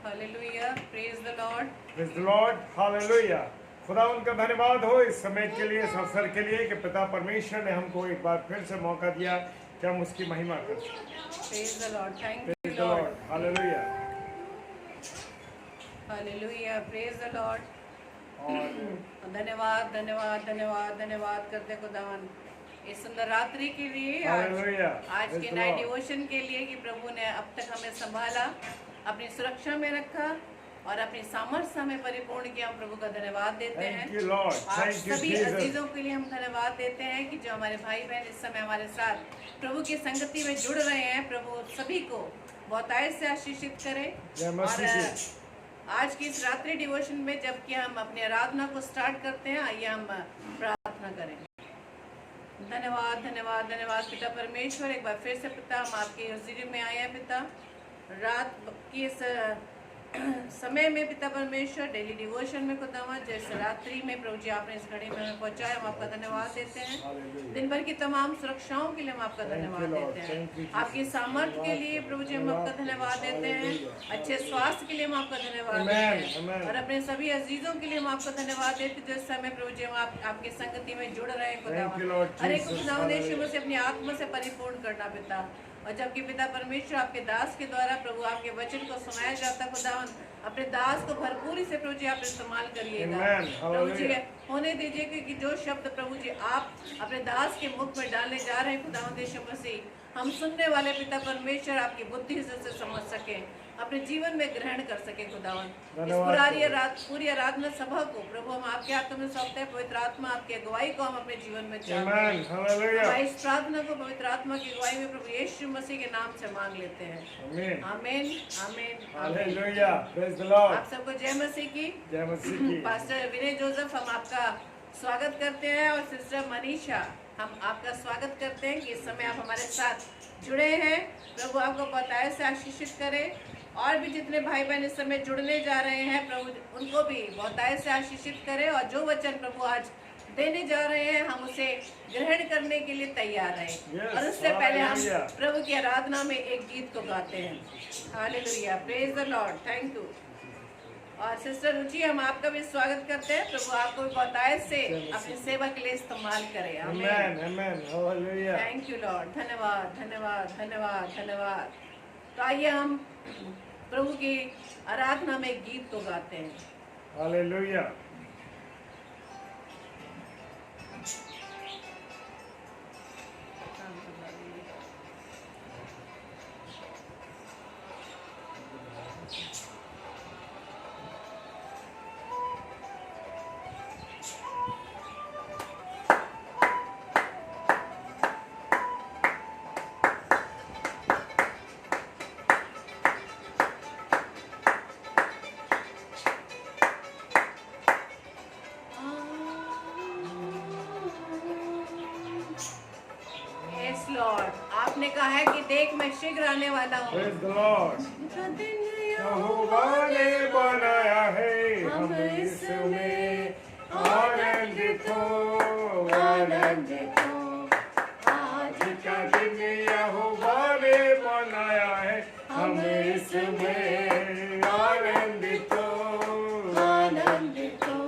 Hallelujah. Praise the Lord. Praise the Lord. Hallelujah. खुदा उनका धन्यवाद हो इस समय के लिए, इस अवसर के लिए कि पिता परमेश्वर ने हमको एक बार फिर से मौका दिया कि हम उसकी महिमा कर सकें। Praise the Lord. Thank you, Praise the Lord. Lord. Hallelujah. Hallelujah. Praise the Lord. और धन्यवाद धन्यवाद धन्यवाद धन्यवाद करते खुदावन इस सुंदर रात्रि के लिए, Hallelujah. आज Praise के the नाइट Lord. डिवोशन के लिए कि प्रभु ने अब तक हमें संभाला, अपनी सुरक्षा में रखा और अपनी सामर्थ्य हमें परिपूर्ण किया। हम प्रभु का धन्यवाद देते हैं। Thank you, Lord. आप Thank you, सभी Jesus. अजीजों के लिए हम धन्यवाद देते हैं कि जो हमारे भाई बहन इस समय हमारे साथ प्रभु की संगति में जुड़ रहे हैं। प्रभु सभी को बहुतायत से आशीषित करे। जय मसीह की। आज की इस रात्रि डिवोशन में जबकि हम अपनी आराधना को स्टार्ट करते हैं, आइए हम प्रार्थना करें। धन्यवाद धन्यवाद धन्यवाद पिता परमेश्वर, एक बार फिर से पिता हम आपके हज़ूरी में आए हैं। पिता रात की इस समय में पिता परमेश्वर डेली डिवोशन में खुदावा जैसे रात्रि में प्रभु जी आपने इस घड़ी में हमें पहुंचाया, हम आपका धन्यवाद देते हैं। दिन भर की तमाम सुरक्षाओं के लिए हम आपका धन्यवाद देते हैं। आपकी सामर्थ्य के लिए प्रभु जी हम आपका धन्यवाद देते हैं। अच्छे स्वास्थ्य के लिए हम आपका धन्यवाद देते हैं और अपने सभी अजीजों के लिए हम आपका धन्यवाद देते हैं जो इस समय प्रभु जी हम आपकी संगति में जुड़ रहे हैं खुदावा। हर एक खुदावंद से अपनी आत्मा से परिपूर्ण करना पिता, और जबकि पिता परमेश्वर आपके दास के द्वारा प्रभु आपके वचन को सुनाया जाता खुदावन, अपने दास को भरपूरी से प्रभु जी आप इस्तेमाल करिएगा। प्रभु जी होने दीजिए कि जो शब्द प्रभु जी आप अपने दास के मुख में डालने जा रहे हैं खुदावंद यीशु मसीह, हम सुनने वाले पिता परमेश्वर आपकी बुद्धि से समझ सके, अपने जीवन में ग्रहण कर सके खुदावन। इस पूरी आराधना सभा को प्रभु हम आपके हाथों में सौंपते हैं। पवित्र आत्मा आपकी अगुवाई को हम अपने जीवन में चाहते हैं। इस प्रार्थना को पवित्र आत्मा की अगुवाई में प्रभु यीशु मसीह के नाम से मांग लेते हैं। आमीन आमीन हालेलुया। Praise the Lord. आप सबको जय मसीह की। जय मसीह की। पास्टर विनय जोसेफ हम आपका स्वागत करते हैं और सिस्टर मनीषा हम आपका स्वागत करते हैं कि इस समय आप हमारे साथ जुड़े हैं। प्रभु आपको बहुतायत से आशीषित करे और भी जितने भाई बहन इस समय जुड़ने जा रहे हैं प्रभु उनको भी बहुतायत से आशीषित करे और जो वचन प्रभु आज देने जा रहे हैं हम उसे ग्रहण करने के लिए तैयार हैं। और उससे पहले हम प्रभु की आराधना में एक गीत को गाते हैं। Hallelujah, praise the Lord, thank you. और सिस्टर रुचि हम आपका भी स्वागत करते हैं। प्रभु आपको भी बहुतायत से अपनी सेवा के लिए इस्तेमाल करे। आमीन आमीन हालेलुया। Thank you Lord. धन्यवाद धन्यवाद धन्यवाद धन्यवाद। तो आइए हम प्रभु की आराधना में एक गीत को गाते हैं। हालेलुया। आपने कहा है कि देख मैं शीघ्र आने वाला हूँ। Praise the Lord. यहोवा ने बनाया है हम इसमें आनंदित हो आनंदित हो। आज का दिन यहोवा ने बनाया है हम इसमें आनंदित हो आनंदित हो।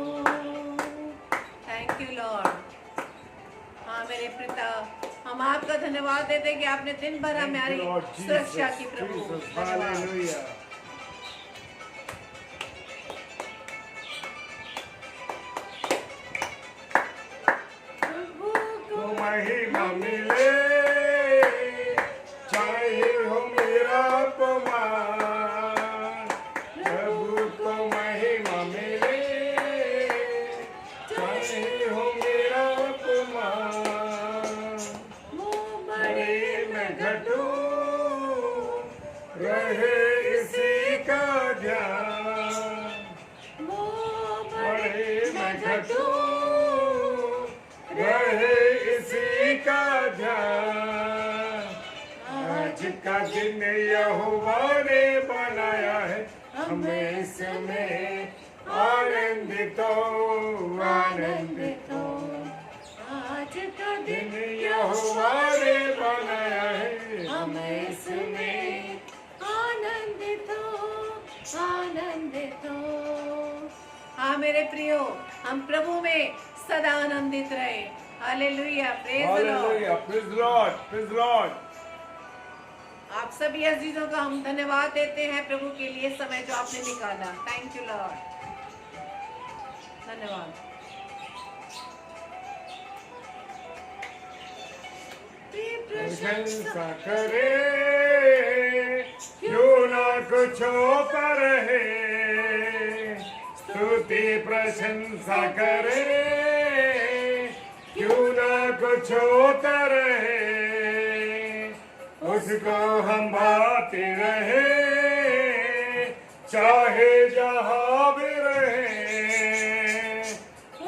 Thank you Lord. हाँ मेरे पिता हम आपका धन्यवाद देते हैं कि आपने दिन भर हमारी सुरक्षा की प्रभु। हालेलुया। प्रभु को महिमा मिले चाहे हो मेरा अपमान। प्रभु को महिमा मिले चाहे हो मेरा अपमान। रहे इसी का ध्यान बड़े में घटू रहे इसी का ध्यान। आज का दिन यहोवा ने बनाया है हमें इसमें आनंदित हो आनंदित हो। आज का दिन यहोवा ने बनाया है हमें इसमें आनंदित हो आनंदित हो। हाँ मेरे प्रियो, हम प्रभु में सदा आनंदित रहे। Hallelujah, praise the Lord. Hallelujah, praise the Lord, praise the Lord. आप सभी अजीजों का हम धन्यवाद देते हैं प्रभु के लिए समय जो आपने निकाला। थैंक यू लॉर्ड, धन्यवाद। प्रशंसा करे क्यों ना कुछ होता रहे, स्तुति प्रशंसा करे क्यों ना कुछ होता रहे, उसको हम भाते रहे चाहे जहाँ भी रहे,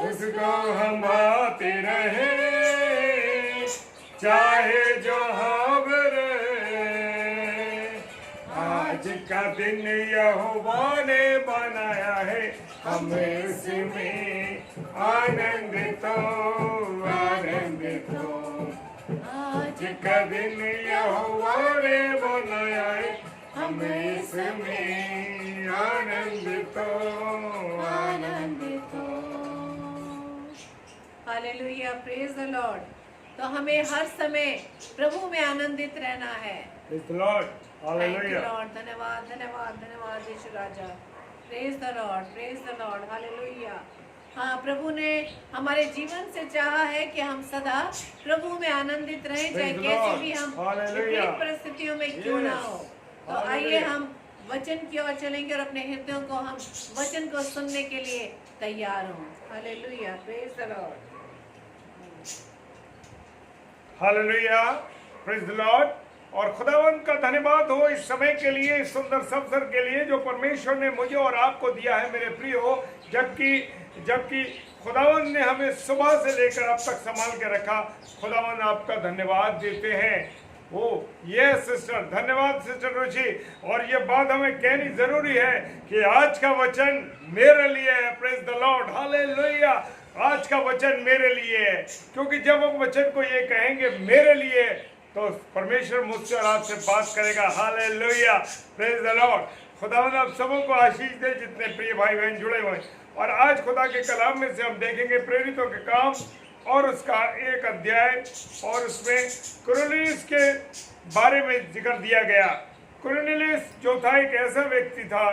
उसको हम भाते रहे चाहे जहाँ भी रहे। आज का दिन यहोवा ने बनाया है, हम इसमें आनंदित हो, आनंदित हो। आज का दिन यहोवा ने बनाया है, हम इसमें आनंदित हो, आनंदित हो। Hallelujah, praise the Lord. तो हमें हर समय प्रभु में आनंदित रहना है। Praise the Lord. Thank you Hallelujah. Lord, धन्यवाद धन्यवाद धन्यवाद यीशु राजा। Praise the Lord, praise the Lord, hallelujah. हाँ, प्रभु ने हमारे जीवन से चाहा है कि हम सदा प्रभु में आनंदित रहें, चाहे Praise the कैसी Lord. भी हम Hallelujah. विपरीत परिस्थितियों में क्यों ना Yes. हो। तो Hallelujah. आइए हम वचन की ओर चलेंगे और अपने हृदयों को हम वचन को सुनने के लिए तैयार हों। Hallelujah, praise the Lord. Hallelujah, praise the Lord. और खुदावन का धन्यवाद हो इस समय के लिए, इस सुंदर अवसर के लिए जो परमेश्वर ने मुझे और आपको दिया है मेरे प्रियो। जबकि खुदावन ने हमें सुबह से लेकर अब तक संभाल के रखा, खुदावन आपका धन्यवाद देते हैं। ओ ये सिस्टर, धन्यवाद सिस्टर रुचि। और ये बात हमें कहनी जरूरी है कि आज का वचन मेरे लिए है। Praise the Lord, hallelujah. आज का वचन मेरे लिए है, क्योंकि जब हम वचन को ये कहेंगे मेरे लिए, तो परमेश्वर मुझसे और आपसे बात करेगा। Hallelujah, praise the Lord. खुदावंद आप सबों को आशीष दे जितने प्रिय भाई बहन जुड़े हुए हैं। और आज खुदा के कलाम में से हम देखेंगे प्रेरितों के काम और उसका एक अध्याय, और उसमें कुरनेलियुस के बारे में जिक्र दिया गया। कुरनेलियुस जो था एक ऐसा व्यक्ति था,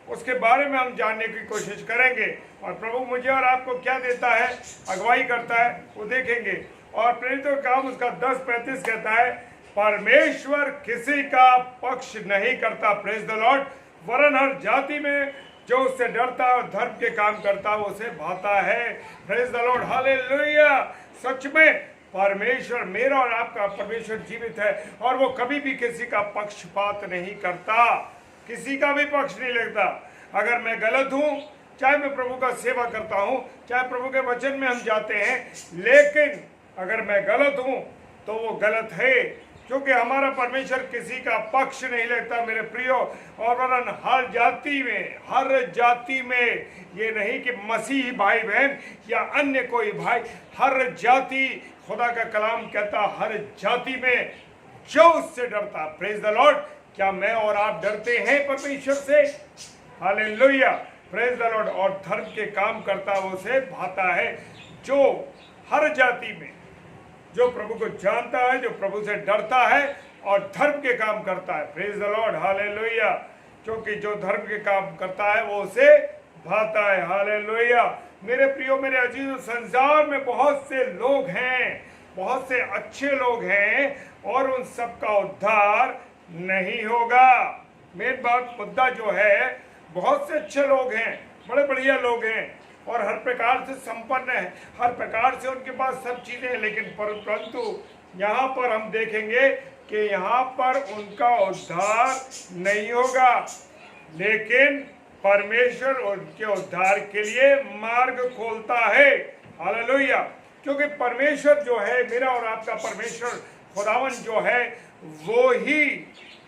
उसके बारे में हम जानने की कोशिश करेंगे। और प्रभु मुझे और आपको क्या देता है, अगुवाई करता है, वो देखेंगे। और प्रेरितों का काम उसका 10:35 कहता है, परमेश्वर किसी का पक्ष नहीं करता, प्रेज द लॉर्ड, वरन हर जाति में जो उससे डरता है और धर्म के काम करता है उसे भाता है। Praise the Lord, hallelujah. सच में परमेश्वर, मेरा और आपका परमेश्वर जीवित है, और वो कभी भी किसी का पक्षपात नहीं करता, किसी का भी पक्ष नहीं लेता। अगर मैं गलत हूं, चाहे मैं प्रभु का सेवा करता हूं, चाहे प्रभु के वचन में हम जाते हैं, लेकिन अगर मैं गलत हूं तो वो गलत है, क्योंकि हमारा परमेश्वर किसी का पक्ष नहीं लेता मेरे प्रियो। और वरन हर जाति में, ये नहीं कि मसीही भाई बहन या अन्य कोई भाई, हर जाति, खुदा का कलाम कहता हर जाति में जो उससे डरता। Praise the Lord. क्या मैं और आप डरते हैं परमेश्वर से? Hallelujah, praise the Lord. और धर्म के काम करता वो उसे भाता है, जो हर जाति में, जो प्रभु को जानता है, जो प्रभु से डरता है और धर्म के काम करता है। Praise the Lord, hallelujah. क्योंकि जो धर्म के काम करता है वो उसे भाता है। हालेलुया। मेरे प्रियो, मेरे अजीजों, संसार में बहुत से लोग हैं, बहुत से अच्छे लोग हैं, और उन सब का उद्धार नहीं होगा। मेन बात, मुद्दा जो है, बहुत से अच्छे लोग हैं, बड़े बढ़िया लोग हैं, और हर प्रकार से संपन्न है, हर प्रकार से उनके पास सब चीजें हैं, लेकिन परंतु यहाँ पर हम देखेंगे कि यहाँ पर उनका उद्धार नहीं होगा। लेकिन परमेश्वर उनके उद्धार के लिए मार्ग खोलता है। हालेलुया। क्योंकि परमेश्वर जो है, मेरा और आपका परमेश्वर खुदावन जो है, वो ही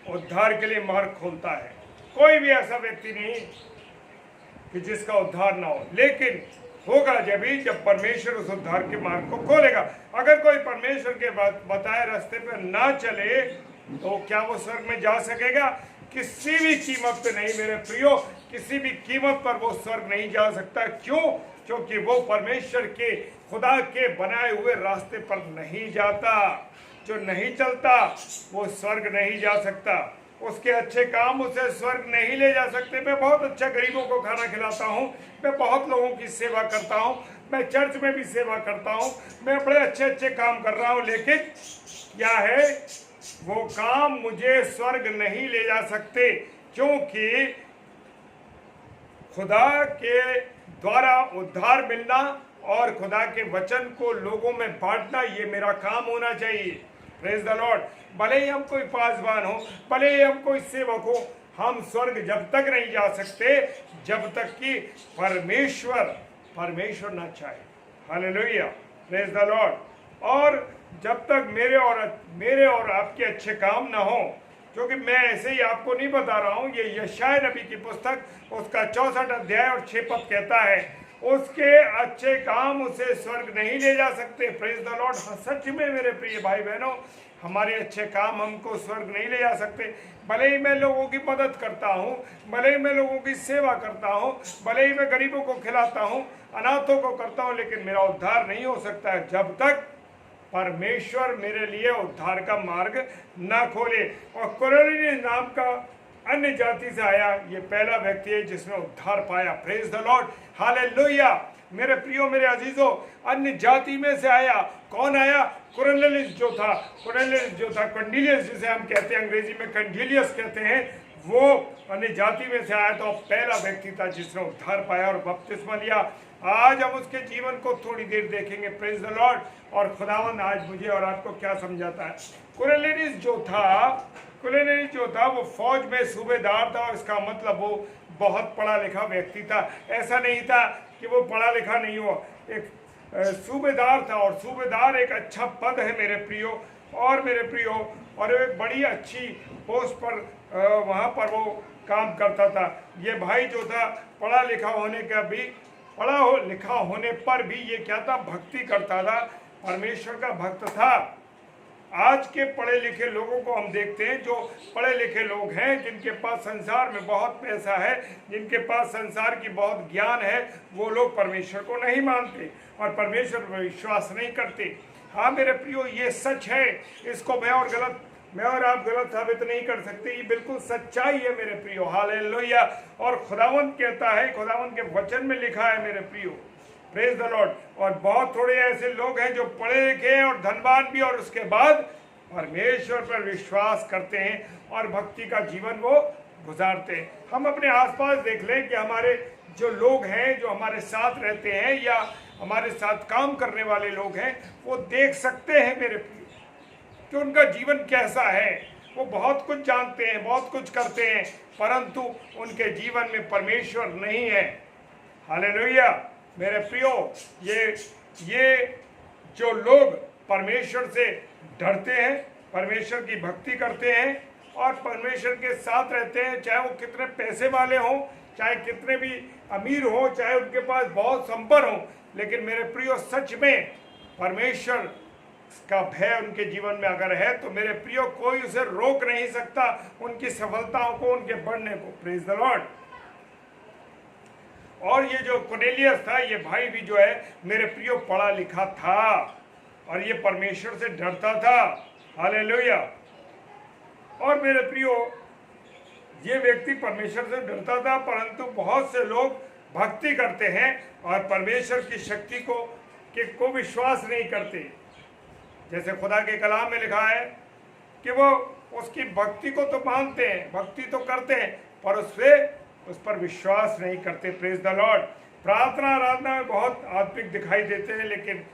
उद्धार के लिए मार्ग खोलता है। कोई भी ऐसा व्यक्ति नहीं कि जिसका उद्धार ना हो, लेकिन होगा जब परमेश्वर उस उद्धार के मार्ग को खोलेगा। अगर कोई परमेश्वर के बताए रास्ते पर ना चले तो क्या वो स्वर्ग में जा सकेगा? किसी भी कीमत पे नहीं मेरे प्रियो, किसी भी कीमत पर वो स्वर्ग नहीं जा सकता। क्यों? क्योंकि वो परमेश्वर के, खुदा के बनाए हुए रास्ते पर नहीं जाता। जो नहीं चलता वो स्वर्ग नहीं जा सकता। उसके अच्छे काम उसे स्वर्ग नहीं ले जा सकते। मैं बहुत अच्छा गरीबों को खाना खिलाता हूँ, मैं बहुत लोगों की सेवा करता हूँ, मैं चर्च में भी सेवा करता हूँ, मैं बड़े अच्छे अच्छे काम कर रहा हूँ, लेकिन क्या है, वो काम मुझे स्वर्ग नहीं ले जा सकते। क्योंकि खुदा के द्वारा उद्धार मिलना और खुदा के वचन को लोगों में बांटना, ये मेरा काम होना चाहिए। Praise the Lord. भले ही हम कोई पासवान हो, भले ही हम कोई सेवक हो, हम स्वर्ग जब तक नहीं जा सकते जब तक कि परमेश्वर ना चाहे। Hallelujah, praise the Lord. और जब तक मेरे और आपके अच्छे काम ना हो, क्योंकि मैं ऐसे ही आपको नहीं बता रहा हूँ, ये यशायाह नबी की पुस्तक उसका 64 अध्याय और 6 पद कहता है, उसके अच्छे काम उसे स्वर्ग नहीं ले जा सकते। Praise the Lord. सच में मेरे प्रिय भाई बहनों, हमारे अच्छे काम हमको स्वर्ग नहीं ले जा सकते। भले ही मैं लोगों की मदद करता हूँ, भले ही मैं लोगों की सेवा करता हूँ, भले ही मैं गरीबों को खिलाता हूँ, अनाथों को करता हूँ, लेकिन मेरा उद्धार नहीं हो सकता है जब तक परमेश्वर मेरे लिए उद्धार का मार्ग न खोले। और कुरनेलियुस नाम का अन्य जाति से आया, ये पहला व्यक्ति है जिसने उद्धार पाया। Praise the Lord, hallelujah. मेरे प्रियो, मेरे अजीजों, अन्य जाति में से आया। कौन आया? कुरनेलियुस जो था, कंडीलियस जिसे हम कहते हैं, अंग्रेजी में कंडीलियस कहते हैं, वो अन्य जाति में से आया तो पहला व्यक्ति था जिसने उद्धार पाया और बपतिस्मा लिया। आज हम उसके जीवन को थोड़ी देर देखेंगे। Praise the Lord. और खुदावंद आज मुझे और आपको क्या समझाता है। कुरनेलियुस जो था वो फौज में सूबेदार था। इसका मतलब वो बहुत पढ़ा लिखा व्यक्ति था। ऐसा नहीं था कि वो पढ़ा लिखा नहीं हुआ, एक सूबेदार था। और सूबेदार एक अच्छा पद है मेरे प्रियो, और एक बड़ी अच्छी पोस्ट पर वहाँ पर वो काम करता था। ये भाई जो था पढ़ा लिखा होने पर भी ये क्या था? भक्ति करता था, परमेश्वर का भक्त था। आज के पढ़े लिखे लोगों को हम देखते हैं, जो पढ़े लिखे लोग हैं, जिनके पास संसार में बहुत पैसा है, जिनके पास संसार की बहुत ज्ञान है, वो लोग परमेश्वर को नहीं मानते और परमेश्वर पर विश्वास नहीं करते। हाँ मेरे प्रियो, ये सच है। इसको मैं और आप गलत साबित नहीं कर सकते। ये बिल्कुल सच्चाई है मेरे प्रियो। हालेलुया। और खुदावंद कहता है, खुदावंद के वचन में लिखा है मेरे प्रियो, प्रेज द लॉर्ड। और बहुत थोड़े ऐसे लोग हैं जो पढ़े लिखे हैं और धनवान भी, और उसके बाद परमेश्वर पर विश्वास करते हैं और भक्ति का जीवन वो गुजारते हैं। हम अपने आसपास देख लें कि हमारे जो लोग हैं, जो हमारे साथ रहते हैं या हमारे साथ काम करने वाले लोग हैं, वो देख सकते हैं मेरे प्रिय कि उनका जीवन कैसा है। वो बहुत कुछ जानते हैं, बहुत कुछ करते हैं, परंतु उनके जीवन में परमेश्वर नहीं है। हालेलुया मेरे प्रियो। ये जो लोग परमेश्वर से डरते हैं, परमेश्वर की भक्ति करते हैं और परमेश्वर के साथ रहते हैं, चाहे वो कितने पैसे वाले हों, चाहे कितने भी अमीर हों, चाहे उनके पास बहुत संपन्न हो, लेकिन मेरे प्रियो सच में परमेश्वर का भय उनके जीवन में अगर है तो मेरे प्रियो कोई उसे रोक नहीं सकता, उनकी सफलताओं को, उनके बढ़ने को। Praise the Lord. और ये जो कुरनेलियुस था, ये भाई भी जो है मेरे प्रियो पढ़ा लिखा था और ये परमेश्वर से डरता था। हालेलुया। और मेरे प्रियो, ये व्यक्ति परमेश्वर से डरता था, परंतु बहुत से लोग भक्ति करते हैं और परमेश्वर की शक्ति को विश्वास नहीं करते। जैसे खुदा के कलाम में लिखा है कि वो उसकी भक्ति को तो मानते हैं, भक्ति तो करते हैं, पर उस पर विश्वास नहीं करते। Praise the Lord. प्रार्थना आराधना में बहुत आत्मिक दिखाई देते हैं, लेकिन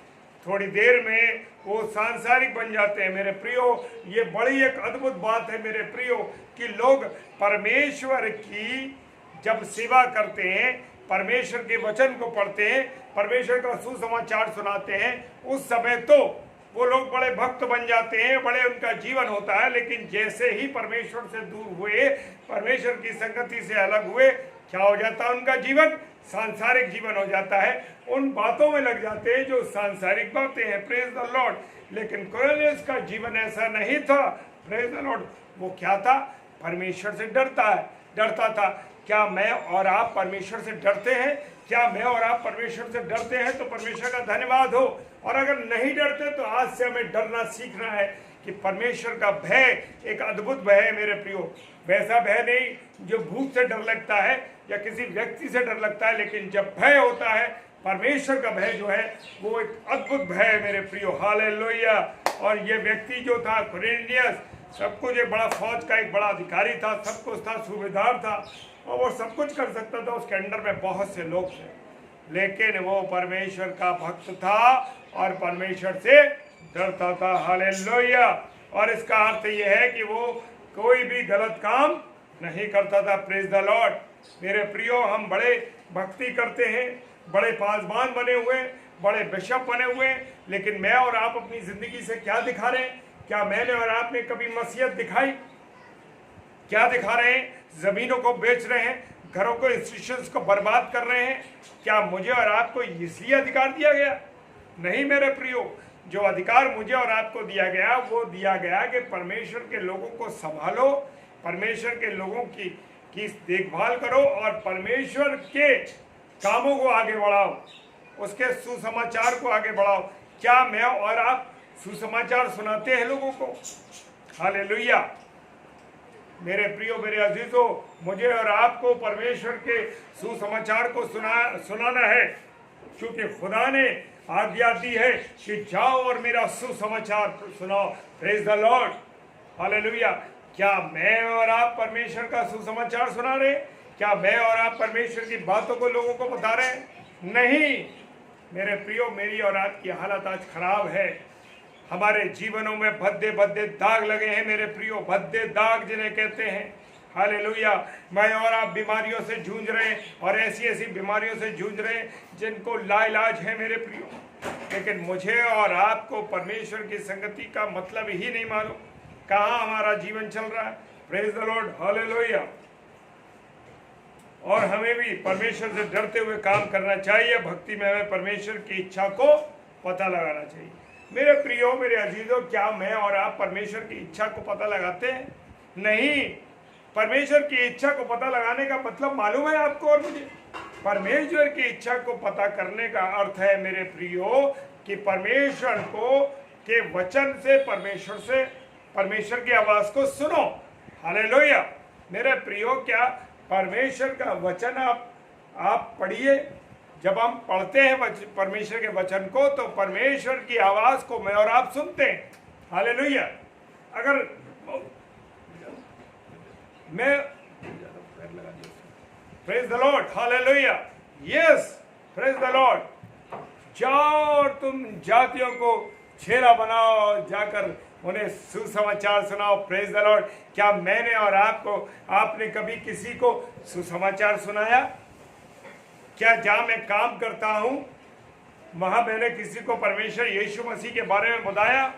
थोड़ी देर में वो सांसारिक बन जाते हैं। मेरे प्रियो, ये बड़ी एक अद्भुत बात है मेरे प्रियो कि लोग परमेश्वर की जब सेवा करते हैं, परमेश्वर के वचन को पढ़ते हैं, परमेश्वर का सुसमाचार सुनाते हैं, उस समय तो वो लोग बड़े भक्त बन जाते हैं, बड़े उनका जीवन होता है। लेकिन जैसे ही परमेश्वर से दूर हुए, परमेश्वर की संगति से अलग हुए, क्या हो जाता है? उनका जीवन सांसारिक जीवन हो जाता है, उन बातों में लग जाते हैं जो सांसारिक बातें हैं। Praise the Lord. लेकिन कुरनेलियुस का जीवन ऐसा नहीं था। Praise the Lord. वो क्या था? परमेश्वर से डरता था। क्या मैं और आप परमेश्वर से डरते हैं? क्या मैं और आप परमेश्वर से डरते हैं? तो परमेश्वर का धन्यवाद हो। और अगर नहीं डरते तो आज से हमें डरना सीखना है कि परमेश्वर का भय एक अद्भुत भय है मेरे प्रियो। वैसा भय नहीं जो भूत से डर लगता है या किसी व्यक्ति से डर लगता है, लेकिन जब भय होता है परमेश्वर का भय जो है वो एक अद्भुत भय है मेरे प्रियो। हालेलुया। और ये व्यक्ति जो था कुरिन्थियस, सब कुछ एक बड़ा फौज का एक बड़ा अधिकारी था, सब कुछ था, सूबेदार था और वो सब कुछ कर सकता था। उसके अंडर में बहुत से लोग थे, लेकिन वो परमेश्वर का भक्त था और परमेश्वर से डरता था। हालेलुया। और इसका अर्थ यह है कि वो कोई भी गलत काम नहीं करता था। Praise the Lord. मेरे प्रियो, हम बड़े भक्ति करते हैं, बड़े पासबान बने हुए, बड़े बिशप बने हुए, लेकिन मैं और आप अपनी जिंदगी से क्या दिखा रहे हैं? क्या मैंने और आपने कभी मसीहत दिखाई? क्या दिखा रहे हैं? जमीनों को बेच रहे हैं, घरों को, इंस्टीट्यूशंस को बर्बाद कर रहे हैं। क्या मुझे और आपको इसलिए अधिकार दिया गया? नहीं मेरे प्रियो। जो अधिकार मुझे और आपको दिया गया वो दिया गया कि परमेश्वर के लोगों को संभालो, परमेश्वर के लोगों की देखभाल करो और परमेश्वर के कामों को आगे बढ़ाओ, उसके सुसमाचार को आगे बढ़ाओ। क्या मैं और आप सुसमाचार सुनाते हैं लोगों को? हालेलुया। मेरे प्रियो, मेरे अजीजों, मुझे और आपको परमेश्वर के सुसमाचार को सुनाना है, क्योंकि खुदा ने आज्ञा दी है कि जाओ और मेरा सुसमाचार सुनाओ। Praise the Lord. हालेलुया। क्या मैं और आप परमेश्वर का सुसमाचार सुना रहे? क्या मैं और आप परमेश्वर की बातों को लोगों को बता रहे हैं? नहीं मेरे प्रियो, मेरी और आपकी हालत आज खराब है। हमारे जीवनों में भद्दे भद्दे दाग लगे हैं मेरे प्रियो, भद्दे दाग जिन्हें कहते हैं। हालेलुया। मैं और आप बीमारियों से जूझ रहे हैं और ऐसी ऐसी बीमारियों से जूझ रहे हैं जिनको लाइलाज है मेरे प्रियो, लेकिन मुझे और आपको परमेश्वर की संगति का मतलब ही नहीं मालूम। कहाँ हमारा जीवन चल रहा है? Praise the Lord. हालेलुया। और हमें भी परमेश्वर से डरते हुए काम करना चाहिए। भक्ति में हमें परमेश्वर की इच्छा को पता लगाना चाहिए। मेरे प्रियो, मेरे अजीजों, क्या मैं और आप परमेश्वर की इच्छा को पता लगाते हैं? नहीं। परमेश्वर की इच्छा को पता लगाने का मतलब मालूम है आपको और मुझे? परमेश्वर की इच्छा को पता करने का अर्थ है मेरे प्रियो कि परमेश्वर को के वचन से परमेश्वर की आवाज को सुनो। हालेलुया। मेरे प्रियो, क्या परमेश्वर का वचन आप पढ़िए। जब हम पढ़ते हैं परमेश्वर के वचन को तो परमेश्वर की आवाज को मैं और आप सुनते हैं। हालेलुया। अगर मैं praise the Lord. Hallelujah. Yes, praise the Lord. जाओ और तुम जातियों को चेला बनाओ, जाकर उन्हें सुसमाचार सुनाओ। Praise the Lord. क्या मैंने और आपने कभी किसी को सुसमाचार सुनाया? क्या जहां मैं काम करता हूं वहां मैंने किसी को परमेश्वर यीशु मसीह के बारे में बताया?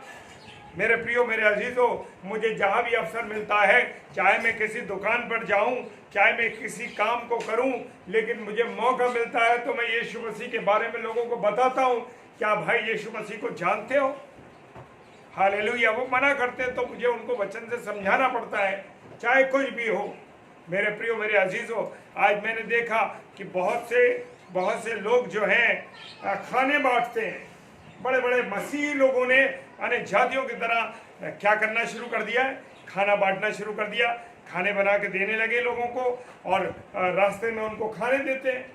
मेरे प्रियो, मेरे अजीजों, मुझे जहां भी अवसर मिलता है, चाहे मैं किसी दुकान पर जाऊं, चाहे मैं किसी काम को करूं, लेकिन मुझे मौका मिलता है तो मैं यीशु मसीह के बारे में लोगों को बताता हूं। क्या भाई यीशु मसीह को जानते हो? हालेलुया। वो मना करते हैं तो मुझे उनको वचन से समझाना पड़ता है, चाहे कुछ भी हो। मेरे प्रियो, मेरे अजीजों, आज मैंने देखा कि बहुत से लोग जो हैं खाने बांटते हैं। बड़े बड़े मसीही लोगों ने अन्य जातियों की तरह क्या करना शुरू कर दिया है? खाना बांटना शुरू कर दिया। खाने बना के देने लगे लोगों को और रास्ते में उनको खाने देते हैं।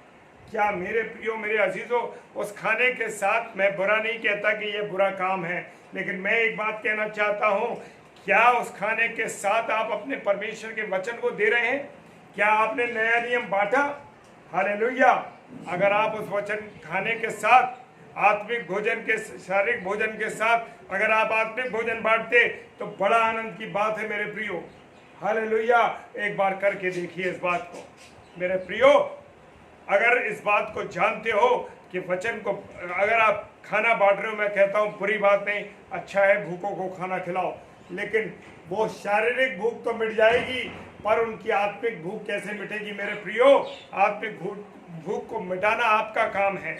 क्या मेरे प्रियो, मेरे अजीजों, उस खाने के साथ मैं बुरा नहीं कहता कि ये बुरा काम है, लेकिन मैं एक बात कहना चाहता हूँ, क्या उस खाने के साथ आप अपने परमेश्वर के वचन को दे रहे हैं? क्या आपने नया नियम बांटा? हालेलुया। अगर आप उस वचन खाने के साथ आत्मिक भोजन के, शारीरिक भोजन के साथ अगर आप आत्मिक भोजन बांटते तो बड़ा आनंद की बात है मेरे प्रियो। हालेलुया। एक बार करके देखिए इस बात को मेरे प्रियो। अगर इस बात को जानते हो कि वचन को अगर आप खाना बांट रहे हो, मैं कहता हूँ बुरी बात नहीं, अच्छा है, भूखों को खाना खिलाओ, लेकिन वो शारीरिक भूख तो मिट जाएगी, पर उनकी आत्मिक भूख कैसे मिटेगी मेरे प्रियो? आत्मिक भूख को मिटाना आपका काम है।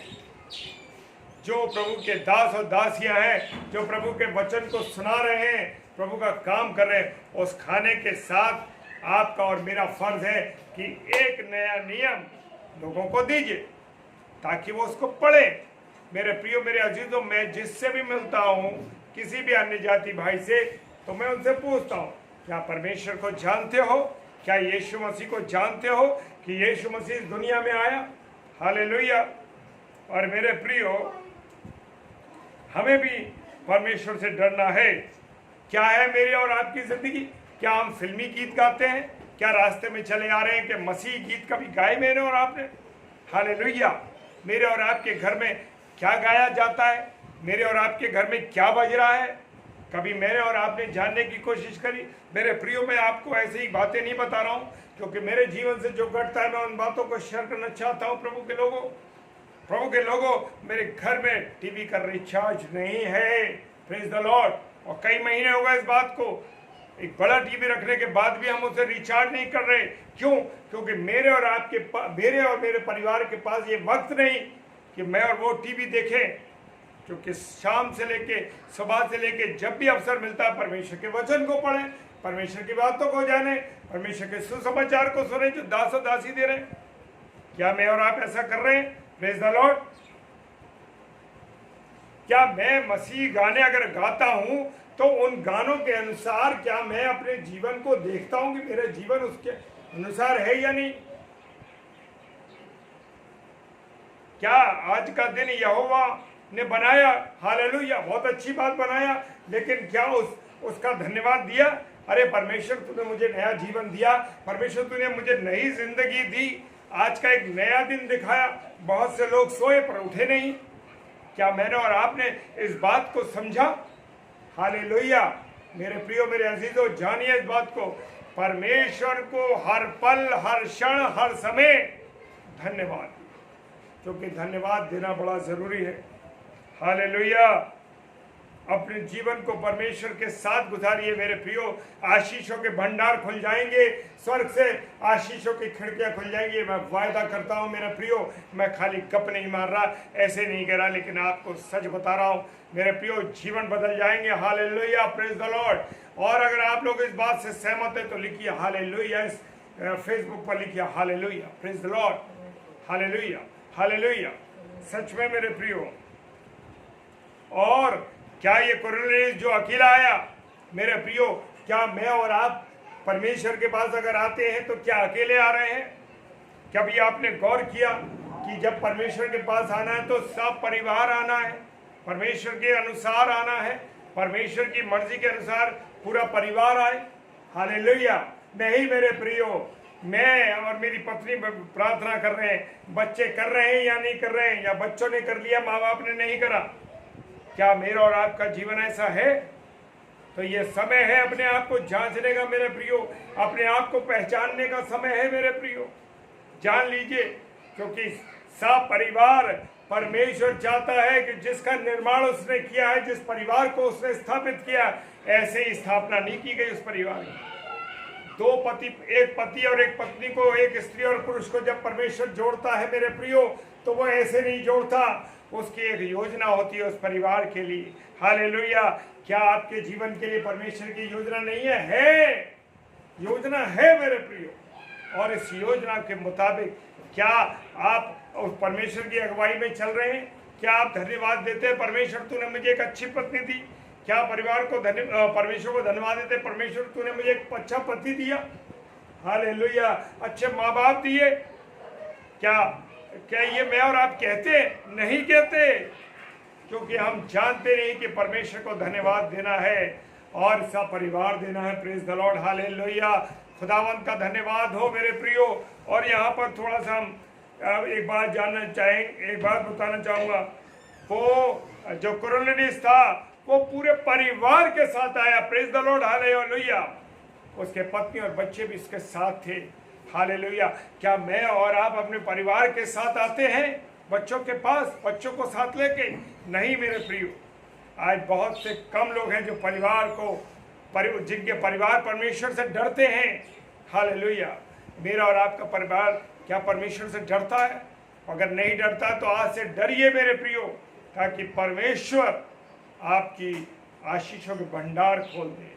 जो प्रभु के दास और दासियां हैं, जो प्रभु के वचन को सुना रहे हैं, प्रभु का काम कर रहे हैं, उस खाने के साथ आपका और मेरा फर्ज है कि एक नया नियम लोगों को दीजिए ताकि वो उसको पढ़े। मेरे प्रियो, मेरे अजीजों, मैं जिससे भी मिलता हूँ, किसी भी अन्य जाति भाई से, तो मैं उनसे पूछता हूँ, क्या परमेश्वर को जानते हो? क्या यीशु मसीह को जानते हो कि यीशु मसीह इस दुनिया में आया? हालेलुया। और मेरे प्रियो, हमें भी परमेश्वर से डरना है। क्या है मेरी और आपकी जिंदगी? क्या हम फिल्मी गीत गाते हैं? क्या रास्ते में चले आ रहे हैं कि मसीह गीत कभी गाए मेरे और आपने? हालेलुया। मेरे और आपके घर में क्या गाया जाता है? मेरे और आपके घर में क्या बज रहा है? कभी मैंने और आपने जानने की कोशिश करी? मेरे प्रियो, मैं आपको ऐसे ही बातें नहीं बता रहा हूँ, क्योंकि मेरे जीवन से जो घटता है मैं उन बातों को शेयर करना चाहता हूँ। प्रभु के लोगों, मेरे घर में टीवी का रिचार्ज नहीं है, प्रेज द लॉर्ड। और कई महीने हो गए इस बात को, एक बड़ा टीवी रखने के बाद भी हम उसे रिचार्ज नहीं कर रहे। क्यों? क्योंकि मेरे और मेरे परिवार के पास ये वक्त नहीं कि मैं और वो टीवी देखें। क्योंकि शाम से लेके सुबह से लेके जब भी अवसर मिलता है, परमेश्वर के वचन को पढ़ें, परमेश्वर की बातों को जाने, परमेश्वर के सुसमाचार को सुने जो दास और दासी दे रहे हैं। क्या मैं और आप ऐसा कर रहे हैं? Praise the Lord. क्या मैं मसीह गाने अगर गाता हूं तो उन गानों के अनुसार क्या मैं अपने जीवन को देखता हूं कि मेरा जीवन उसके अनुसार है या नहीं? क्या आज का दिन यहोवा ने बनाया, हालेलुया, बहुत अच्छी बात बनाया, लेकिन क्या उसका धन्यवाद दिया? अरे परमेश्वर, तूने मुझे नया जीवन दिया, परमेश्वर तूने मुझे नई जिंदगी दी, आज का एक नया दिन दिखाया। बहुत से लोग सोए पर उठे नहीं। क्या मैंने और आपने इस बात को समझा? हालेलुया। मेरे प्रियो, मेरे अजीजों, जानिए इस बात को, परमेश्वर को हर पल, हर क्षण, हर समय धन्यवाद, क्योंकि धन्यवाद देना बड़ा जरूरी है। हालेलुया। अपने जीवन को परमेश्वर के साथ गुजारिए मेरे प्रियो, आशीषों के भंडार खुल जाएंगे, स्वर्ग से आशीषों की खिड़कियां खुल जाएंगी। मैं वायदा करता हूं मेरे प्रियो, मैं खाली गप नहीं मार रहा, ऐसे नहीं कह रहा, लेकिन आपको सच बता रहा हूं मेरे प्रियो, जीवन बदल जाएंगे। Hallelujah, praise the Lord. और अगर आप लोग इस बात से सहमत है तो लिखिए हालेलुया, इस फेसबुक पर लिखिए hallelujah, praise the Lord, hallelujah, hallelujah. सच में मेरे प्रियो, और क्या ये कोरोना जो अकेला आया? मेरे प्रियो, क्या मैं और आप परमेश्वर के पास अगर आते हैं तो क्या अकेले आ रहे हैं? कभी आपने गौर किया कि जब परमेश्वर के पास आना है तो सब परिवार आना है, परमेश्वर के अनुसार आना है, परमेश्वर की मर्जी के अनुसार पूरा परिवार आए? हालेलुया। नहीं मेरे प्रियो, मैं और मेरी पत्नी प्रार्थना कर रहे हैं, बच्चे कर रहे हैं या नहीं कर रहे हैं, या बच्चों ने कर लिया, माँ बाप ने नहीं करा। क्या मेरा और आपका जीवन ऐसा है? तो ये समय है अपने आप को जांचने का मेरे प्रियो, अपने आप को पहचानने का समय है मेरे प्रियो। जान लीजिए, क्योंकि सब परिवार परमेश्वर चाहता है कि जिसका निर्माण उसने किया है, जिस परिवार को उसने स्थापित किया, ऐसे ही स्थापना नहीं की गई उस परिवार की। दो पति, एक पति और एक पत्नी को, एक स्त्री और पुरुष को जब परमेश्वर जोड़ता है मेरे प्रियो, तो वो ऐसे नहीं जोड़ता, उसकी एक योजना होती है उस परिवार के लिए। हालेलुया। क्या आपके जीवन के लिए परमेश्वर की योजना नहीं है? है, योजना है मेरे प्रियो। और इस योजना के मुताबिक क्या आप उस परमेश्वर की अगुवाई में चल रहे हैं? क्या आप धन्यवाद देते हैं, परमेश्वर तूने मुझे एक अच्छी पत्नी दी? क्या परिवार को परमेश्वर को धन्यवाद देते, परमेश्वर तूने मुझे एक अच्छा पति दिया? हालेलुया। अच्छे माँ बाप दिए? क्या ये मैं और आप कहते? नहीं कहते, क्योंकि हम जानते नहीं कि परमेश्वर को धन्यवाद देना है और सब परिवार देना है। Praise the Lord, hallelujah. खुदावंत का धन्यवाद हो मेरे प्रियो। और यहाँ पर थोड़ा सा हम एक बात जानना चाहेंगे, एक बात बताना चाहूँगा। वो जो कोरोनिस था वो पूरे परिवार के साथ आया। Praise the Lord, hallelujah. उसके पत्नी और बच्चे भी इसके साथ थे। हालेलुया। क्या मैं और आप अपने परिवार के साथ आते हैं बच्चों के पास, बच्चों को साथ लेके? नहीं मेरे प्रियो। आज बहुत से कम लोग हैं जो परिवार को, जिनके परिवार परमेश्वर से डरते हैं। हालेलुया। मेरा और आपका परिवार क्या परमेश्वर से डरता है? अगर नहीं डरता तो आज से डरिए मेरे प्रियो, ताकि परमेश्वर आपकी आशीषों के भंडार खोल दे।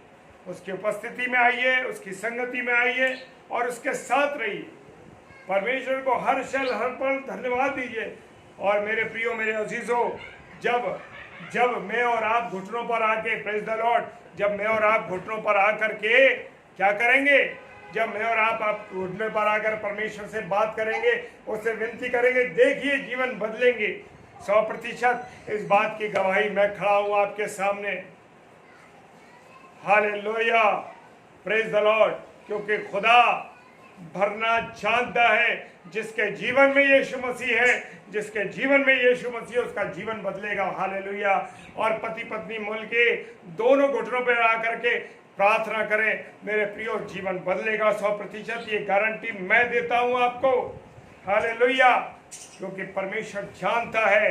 उसकी उपस्थिति में आइए, उसकी संगति में आइए और उसके साथ रहिए। परमेश्वर को हर क्षण हर पल धन्यवाद दीजिए। और मेरे प्रियो, मेरे अजीजों, जब मैं और आप घुटनों पर आके, प्रेज द लॉर्ड, जब मैं और आप घुटनों पर आकर के क्या करेंगे, जब मैं और आप घुटने पर आकर परमेश्वर से बात करेंगे, उससे विनती करेंगे, देखिए जीवन बदलेंगे। 100% इस बात की गवाही मैं खड़ा हूं आपके सामने। Hallelujah, praise the Lord. क्योंकि खुदा भरना जानता है, जिसके जीवन में यीशु मसीह है, जिसके जीवन में यीशु मसीह है, उसका जीवन बदलेगा। हालेलुया। और पति पत्नी मिल के दोनों घुटनों पर आकर के प्रार्थना करें, मेरे प्रियो, जीवन बदलेगा 100%। ये गारंटी मैं देता हूं आपको। हालेलुया। क्योंकि परमेश्वर जानता है,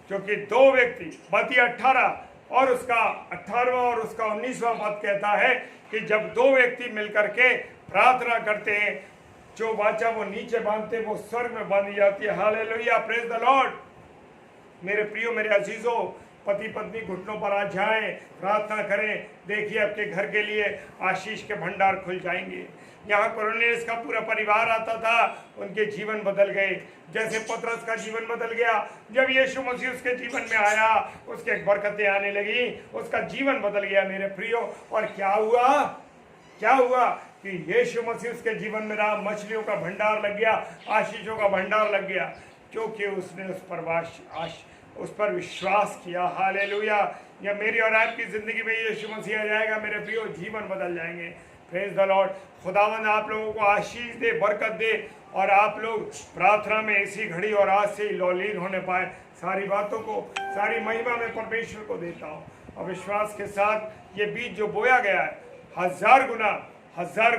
क्योंकि 2 व्यक्ति, मत्ती 18 और उसका 18वां और उसका 19वां पद कहता है कि जब 2 व्यक्ति मिलकर के प्रार्थना करते हैं, जो वाचा वो नीचे बांधते हैं, वो स्वर्ग में बांधी जाती है। Hallelujah, praise the Lord. मेरे प्रियो, मेरे अजीजों, पति पत्नी घुटनों पर आ जाएं, प्रार्थना करें, देखिए आपके घर के लिए आशीष के भंडार खुल जाएंगे। यहाँ कुरनेलियुस का पूरा परिवार आता था, उनके जीवन बदल गए। जैसे पतरस का जीवन बदल गया, जब यीशु मसीह उसके जीवन में आया, उसके बरकतें आने लगी, उसका जीवन बदल गया मेरे प्रियो। और क्या हुआ कि यीशु मसीह उसके जीवन में रहा, मछलियों का भंडार लग गया, आशीषों का भंडार लग गया, क्योंकि उसने उस पर विश्वास किया। हालेलुया। या मेरी और आपकी जिंदगी में यीशु मसीह आ जाएगा, मेरे प्रियो, जीवन बदल जाएंगे। Praise the Lord. खुदावंद आप लोगों को आशीष दे, बरकत दे, और आप लोग प्रार्थना में ऐसी घड़ी और आज से ही लौलीन होने पाए। सारी बातों को, सारी महिमा में परमेश्वर को देता हूँ, और विश्वास के साथ ये बीज जो बोया गया है, 1000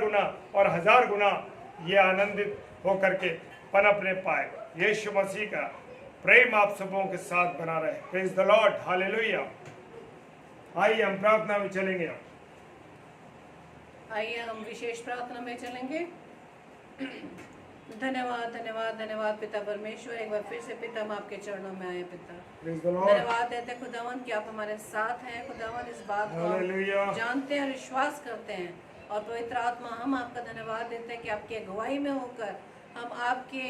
गुना और 1000 गुना ये आनंदित होकर के पनपने पाए। यीशु मसीह का प्रेम आप सबों के साथ बना रहे। Praise the Lord. हालेलुया। आइए हम प्रार्थना में चलेंगे। आइए हम विशेष प्रार्थना में चलेंगे। धन्यवाद धन्यवाद धन्यवाद पिता परमेश्वर, एक बार फिर से पिता हम आपके चरणों में आए। पिता धन्यवाद देते खुदावन कि आप हमारे साथ हैं। खुदावन इस बात को हम जानते हैं और विश्वास करते हैं, और पवित्र आत्मा हम आपका धन्यवाद देते हैं कि आपकी अगुवाई में होकर हम आपके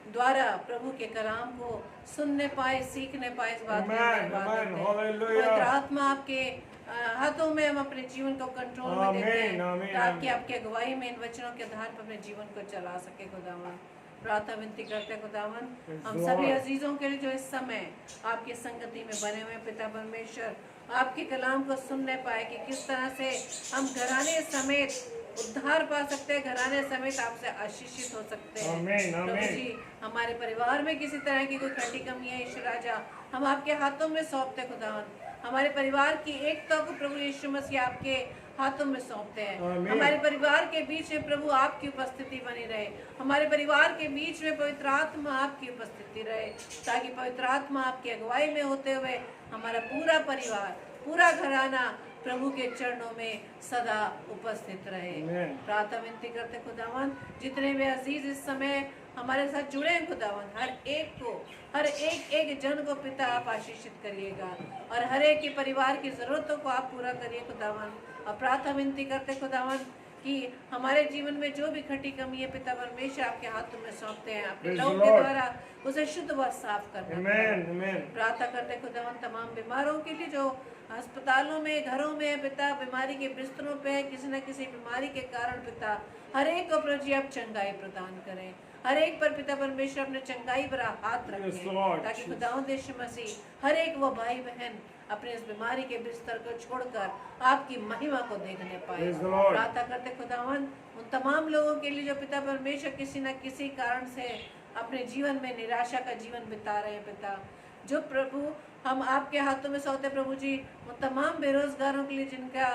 द्वारा प्रभु के कलाम को सुनने पाए, सीखने पाए। इस बात में धन्यवाद देते हैं। पवित्र आत्मा आपके हाथों में हम अपने जीवन को कंट्रोल में देते हैं, ताकि आपकी अगुवाई में इन वचनों के आधार पर अपने जीवन को चला सके। खुदावन प्रार्थना विनती करते हैं खुदावन हम सभी अजीजों के लिए जो इस समय आपकी संगति में बने हुए पिता परमेश्वर, आपके कलाम को सुनने पाए कि किस तरह से हम घराने समेत उद्धार पा सकते हैं, घराने समेत आपसे आशीषित हो सकते हैं। प्रभु जी, हमारे परिवार में किसी तरह की कोई खटी कमी है, ईश्वर राजा, हम आपके हाथों में सौंपते खुदावन। हमारे परिवार की एकता को प्रभु यीशु मसीह आपके हाथों में सौंपते हैं। हमारे परिवार के बीच में प्रभु आपकी उपस्थिति बनी रहे, हमारे परिवार के बीच में पवित्र आत्मा आपकी उपस्थिति रहे, ताकि पवित्र आत्मा आपकी अगुवाई में होते हुए हमारा पूरा परिवार, पूरा घराना प्रभु के चरणों में सदा उपस्थित रहे। प्रार्थना विनती करते खुदावन, जितने भी अजीज इस समय हमारे साथ जुड़े हैं खुदावन, हर एक जन को पिता आप आशीषित करिएगा, और हर एक के परिवार की जरूरतों को आप पूरा करिए खुदावन। और प्रार्थना विनती करते खुदावन कि हमारे जीवन में जो भी खटी कमी है पिता परमेश्वर आपके हाथों में सौंपते हैं, अपने लहू के द्वारा उसे शुद्ध व साफ करना। प्रार्थना करते खुदावन तमाम बीमारों के लिए जो अस्पतालों में, घरों में पिता बीमारी के बिस्तरों पे है, किसी न किसी बीमारी के कारण पिता हर एक को प्रभु जी आप चंगाई प्रदान करें, हर एक पर पिता परमेश्वर अपने चंगाई भरा हाथ रखें, ताकि खुदावंद यीशु मसीह हर एक वो भाई बहन अपने इस बीमारी के बिस्तर को छोड़कर आपकी महिमा को देखने पाए। प्रार्थना करते खुदावंद उन तमाम लोगों के लिए जो पिता परमेश्वर किसी न किसी कारण से अपने जीवन में निराशा का जीवन बिता रहे हैं पिता, जो प्रभु हम आपके हाथों में सौंपते प्रभु जी, उन तमाम बेरोजगारों के लिए जिनका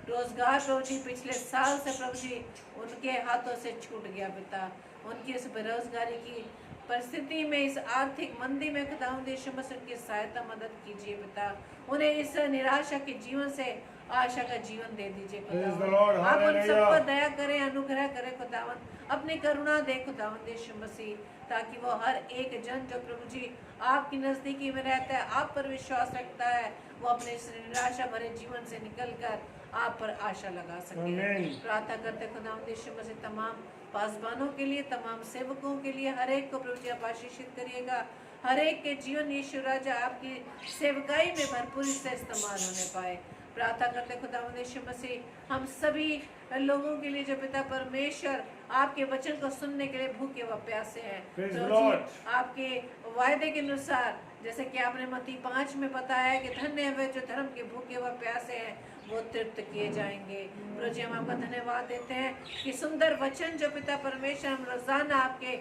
रोजगार प्रभु जी पिछले साल से प्रभु जी उनके हाथों से छूट गया पिता, उनकी इस बेरोजगारी की परिस्थिति में, इस आर्थिक मंदी में खुदावंद यीशु मसीह की सहायता मदद कीजिए पिता, उन्हें इस निराशा के जीवन से आशा का जीवन दे दीजिए खुदावंद। आप उन सब पर दया करें, अनुग्रह करें खुदावंद, अपनी करुणा दे खुदावंद यीशु मसीह, ताकि वो हर एक जन जो प्रभु जी आपकी नजदीकी में रहता है, आप पर विश्वास रखता है, वो अपने इस निराशा भरे जीवन से निकलकर आप पर आशा लगा सके। आमीन। प्रार्थना करते खुदावंद यीशु मसीह तमाम पासबानों के लिए, तमाम सेवकों के लिए, हर एक को प्रभु जी आप आशीषित करिएगा। हर एक के जीवन यीशु राजा आपकी सेवकाई में भरपूरी से इस्तेमाल होने पाए। प्रार्थना करते खुदावंद यीशु मसीह हम सभी लोगों के लिए जो पिता परमेश्वर आपके वचन को सुनने के लिए भूखे व प्यासे हैं। Praise तो the जी, Lord. आपके वायदे के अनुसार जैसे कि आपने मत्ती 5 में बताया है कि धन्य है वे जो धर्म के भूखे व प्यासे हैं, वो तृप्त किए जाएंगे। प्रभु जी हम आपका धन्यवाद देते हैं कि सुंदर वचन जो पिता परमेश्वर हम रोजाना आपके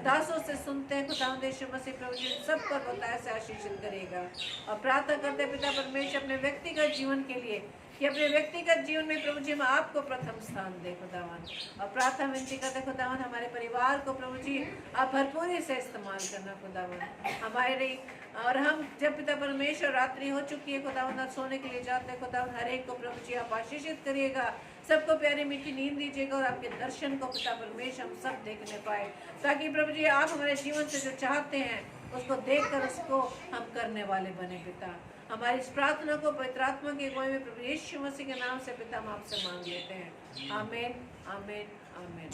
दासों से सुनते हैं, खुदावंद यीशु मसीह प्रभु जी सब पर बताया से आशीषित करेगा। और प्रार्थना करते हैं पिता परमेश्वर अपने व्यक्तिगत जीवन के लिए कि अपने व्यक्तिगत जीवन में प्रभु जी हम आपको प्रथम स्थान दे खुदावन। और प्रार्थना विनती करते खुदावन हमारे परिवार को प्रभु जी आप भरपूरी से इस्तेमाल करना खुदावन हमारे। और हम जब पिता परमेश्वर रात्रि हो चुकी है खुदावन आप सोने के लिए जाते हैं खुदावन, हर एक को प्रभु जी आप आशीषित करिएगा, सबको प्यारी मीठी नींद दीजिएगा और आपके दर्शन को पिता परमेश्वर हम सब देखने पाए, ताकि प्रभु जी आप हमारे जीवन से जो चाहते हैं उसको देखकर उसको हम करने वाले बने। पिता हमारी इस प्रार्थना को पवित्र आत्मा की अगुवाई में प्रभु यीशु मसीह के नाम से पिता हम आपसे मांग लेते हैं। आमीन आमीन आमीन।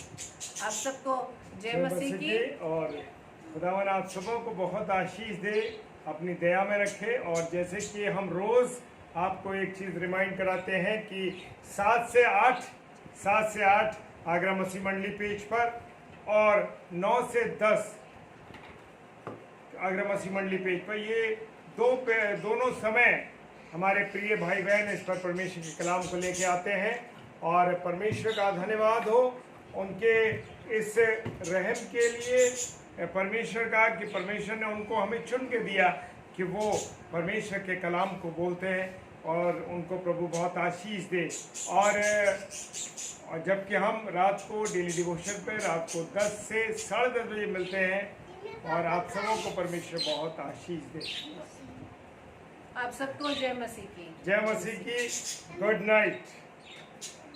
आप सबको जय मसीह की। और खुदावन आप सबों को बहुत आशीष दे, अपनी दया में रखे। और जैसे कि हम रोज आपको एक चीज रिमाइंड कराते हैं कि 7 से 8 आगरा मसीह मंडली पेज पर और 9 से 10 आगरा मसीह मंडली पेज पर, ये दोनों समय हमारे प्रिय भाई बहन इस पर परमेश्वर के कलाम को लेके आते हैं। और परमेश्वर का धन्यवाद हो उनके इस रहम के लिए, परमेश्वर का कि परमेश्वर ने उनको हमें चुन के दिया कि वो परमेश्वर के कलाम को बोलते हैं, और उनको प्रभु बहुत आशीष दे। और जबकि हम रात को डेली डिवोशन पे रात को 10 से 10:30 बजे मिलते हैं, और आप सबों को परमेश्वर बहुत आशीष दे। आप सबको जय मसीह की। जय मसीह की। Good night.